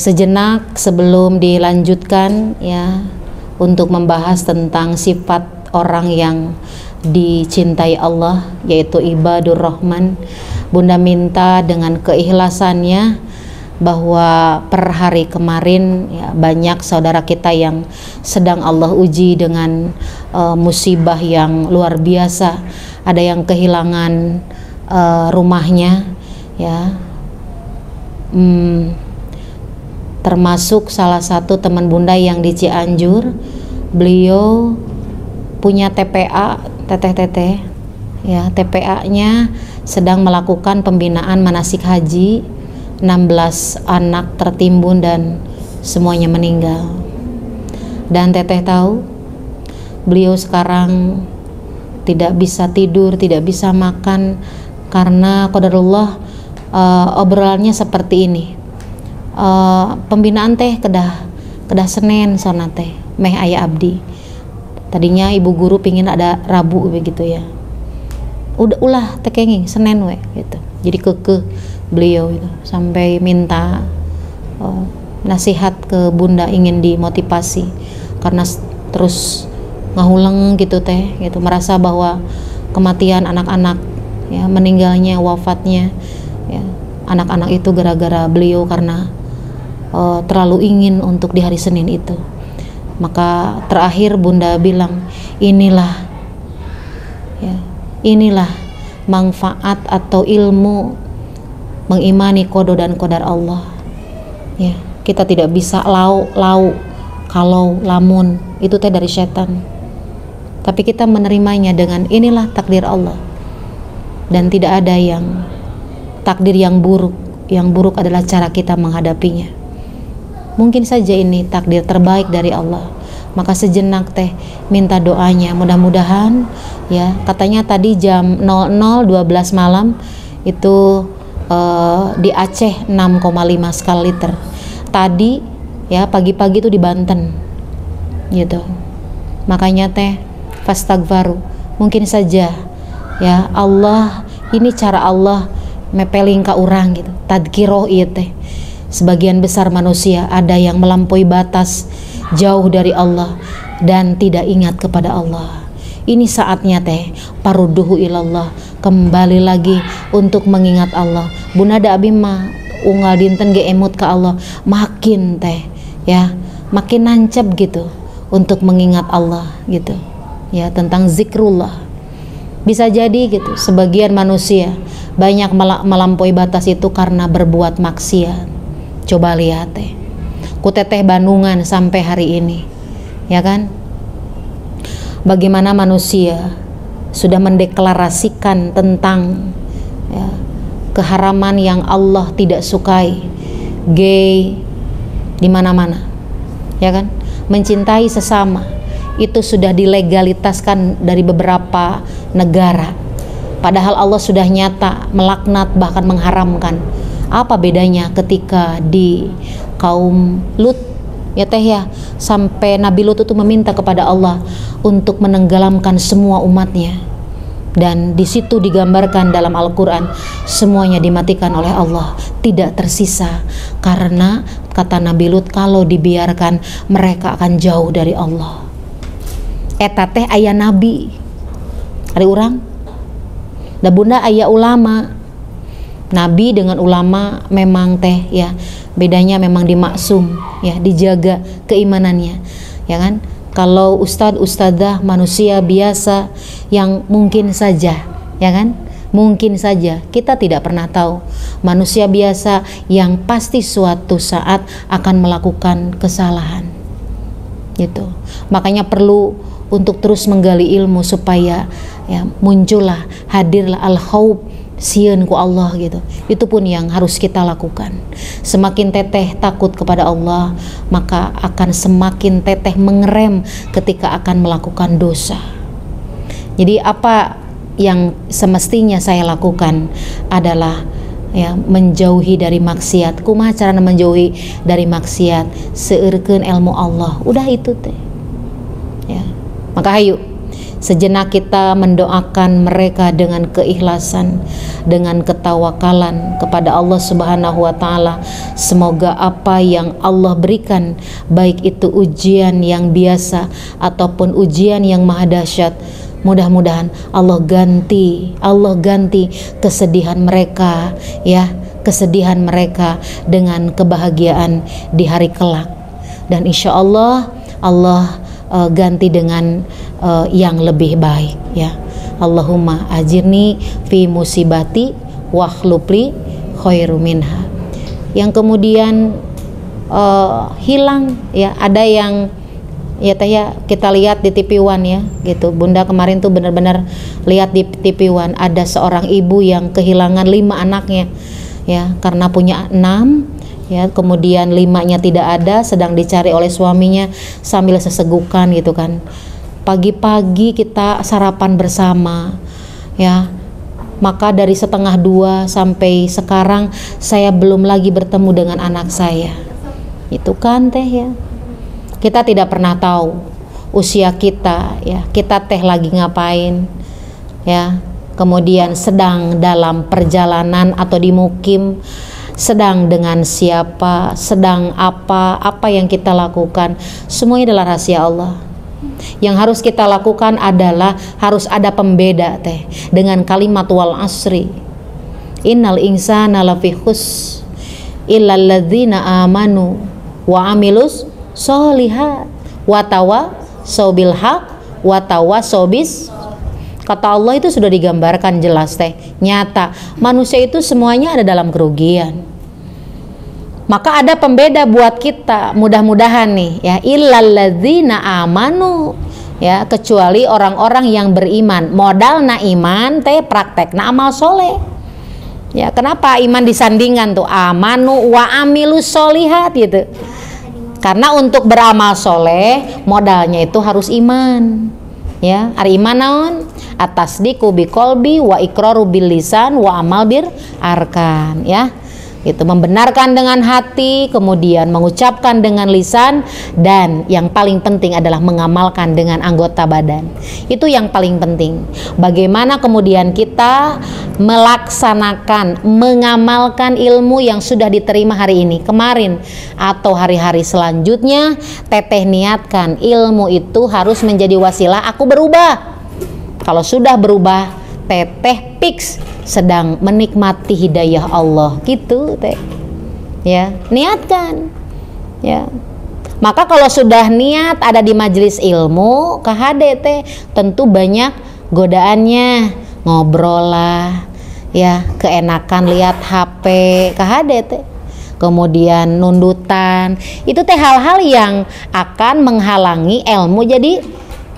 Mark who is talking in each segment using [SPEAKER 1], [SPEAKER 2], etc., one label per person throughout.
[SPEAKER 1] Sejenak sebelum dilanjutkan ya untuk membahas tentang sifat orang yang dicintai Allah, yaitu ibadur rahman, Bunda minta dengan keikhlasannya bahwa per hari kemarin ya, banyak saudara kita yang sedang Allah uji dengan musibah yang luar biasa. Ada yang kehilangan rumahnya ya, termasuk salah satu teman Bunda yang di Cianjur. Beliau punya TPA, teteh-teteh ya, TPA-nya sedang melakukan pembinaan manasik haji. 16 anak tertimbun dan semuanya meninggal. Dan teteh tahu beliau sekarang tidak bisa tidur, tidak bisa makan karena qadarullah. Obrolannya seperti ini, pembinaan teh kedah Senin sona teh meh aya abdi. Tadinya ibu guru pingin ada Rabu begitu ya, ulah tekenging Senin we gitu. Jadi kekeh beliau itu sampai minta nasihat ke Bunda, ingin dimotivasi karena terus ngahuleng gitu teh gitu, merasa bahwa kematian anak-anak ya, meninggalnya, wafatnya ya, anak-anak itu gara-gara beliau karena terlalu ingin untuk di hari Senin itu. Maka terakhir Bunda bilang, inilah manfaat atau ilmu mengimani qada dan qadar Allah ya. Kita tidak bisa lau kalau lamun itu teh dari setan, tapi kita menerimanya dengan inilah takdir Allah, dan tidak ada yang takdir yang buruk. Yang buruk adalah cara kita menghadapinya. Mungkin saja ini takdir terbaik dari Allah. Maka sejenak teh minta doanya, mudah-mudahan ya, katanya tadi jam 00.12 malam itu di Aceh 6,5 skala liter. Tadi ya pagi-pagi itu di Banten gitu. Makanya teh fastagfaru, mungkin saja ya Allah, ini cara Allah mepeling ka urang gitu. Tadkiroh ieu teh. Sebagian besar manusia ada yang melampaui batas, jauh dari Allah dan tidak ingat kepada Allah. Ini saatnya teh paruduhu ilallah, kembali lagi untuk mengingat Allah. Bunda da abi mah unggal dinten ge emut ke Allah, makin teh ya, makin nancep gitu untuk mengingat Allah gitu ya, tentang zikrullah. Bisa jadi gitu sebagian manusia banyak melampaui batas itu karena berbuat maksiat. Coba lihat teh, ku teteh Bandungan sampai hari ini ya kan, bagaimana manusia sudah mendeklarasikan tentang ya, keharaman yang Allah tidak sukai, gay di mana-mana ya kan, mencintai sesama itu sudah dilegalitaskan dari beberapa negara, padahal Allah sudah nyata melaknat bahkan mengharamkan. Apa bedanya ketika di kaum Lut ya teh ya, sampai Nabi Lut itu meminta kepada Allah untuk menenggelamkan semua umatnya, dan di situ digambarkan dalam Al-Quran semuanya dimatikan oleh Allah, tidak tersisa, karena kata Nabi Lut kalau dibiarkan mereka akan jauh dari Allah. Eta teh aya nabi ari urang da Bunda aya ulama. Nabi dengan ulama memang teh ya, bedanya memang dimaksum ya, dijaga keimanannya ya kan. Kalau ustadz-ustadzah manusia biasa yang mungkin saja ya kan, mungkin saja, kita tidak pernah tahu, manusia biasa yang pasti suatu saat akan melakukan kesalahan gitu. Makanya perlu untuk terus menggali ilmu supaya ya muncullah, hadirlah al-khauf, sieun ku Allah gitu. Itu pun yang harus kita lakukan. Semakin teteh takut kepada Allah, maka akan semakin teteh mengerem ketika akan melakukan dosa. Jadi apa yang semestinya saya lakukan adalah ya menjauhi dari maksiat. Kumaha carana menjauhi dari maksiat? Seueurkeun ilmu Allah. Udah itu teh. Ya. Maka hayu Sejenak kita mendoakan mereka dengan keikhlasan, dengan ketawakalan kepada Allah Subhanahu wa taala. Semoga apa yang Allah berikan, baik itu ujian yang biasa ataupun ujian yang maha dahsyat, mudah-mudahan Allah ganti kesedihan mereka, ya, kesedihan mereka dengan kebahagiaan di hari kelak. Dan insya Allah ganti dengan yang lebih baik, ya. Allahumma ajirni fi musibati wakhlupli khairu minha. Yang kemudian hilang, ya, ada yang ya teh ya, kita lihat di TV One, ya, gitu. Bunda kemarin tuh benar-benar lihat di TV One ada seorang ibu yang kehilangan 5 anaknya, ya, karena punya 6, ya, kemudian 5-nya tidak ada, sedang dicari oleh suaminya sambil sesegukan gitu kan. Pagi-pagi kita sarapan bersama, ya, maka dari 1:30 sampai sekarang saya belum lagi bertemu dengan anak saya. Itu kan teh, ya, kita tidak pernah tahu usia kita, ya, kita teh lagi ngapain, ya, kemudian sedang dalam perjalanan atau di mukim, sedang dengan siapa, sedang apa yang kita lakukan, semuanya adalah rahasia Allah. Yang harus kita lakukan adalah harus ada pembeda teh dengan kalimat wal asri, innal insana lafi khus illal ladzina amanu wa amilus sholihat wa tawassaw bil haq wa tawassaw bis. Kata Allah itu sudah digambarkan jelas teh, nyata, manusia itu semuanya ada dalam kerugian. Maka ada pembeda buat kita, mudah-mudahan nih, ya, illal ladzina amanu, ya, kecuali orang-orang yang beriman. Modal na iman teh praktek na amal soleh. Ya, kenapa iman disandingkan tuh amanu wa amilus solihat gitu? Karena untuk beramal soleh modalnya itu harus iman. Ya, ari iman naon? Atasdiqu biqolbi wa iqraru bil lisan wa amal bir arkan, ya. Itu membenarkan dengan hati, kemudian mengucapkan dengan lisan, dan yang paling penting adalah mengamalkan dengan anggota badan. Itu yang paling penting. Bagaimana kemudian kita melaksanakan, mengamalkan ilmu yang sudah diterima hari ini, kemarin, atau hari-hari selanjutnya. Teteh niatkan ilmu itu harus menjadi wasilah aku berubah. Kalau sudah berubah, teteh fix sedang menikmati hidayah Allah, gitu teh, ya, niatkan, ya. Maka kalau sudah niat ada di majelis ilmu KHD teh, tentu banyak godaannya, ngobrol lah, ya, keenakan lihat HP KHD teh, kemudian nundutan, itu teh hal-hal yang akan menghalangi ilmu jadi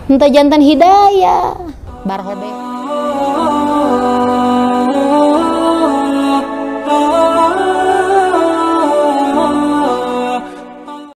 [SPEAKER 1] ente jantan hidayah barhobe.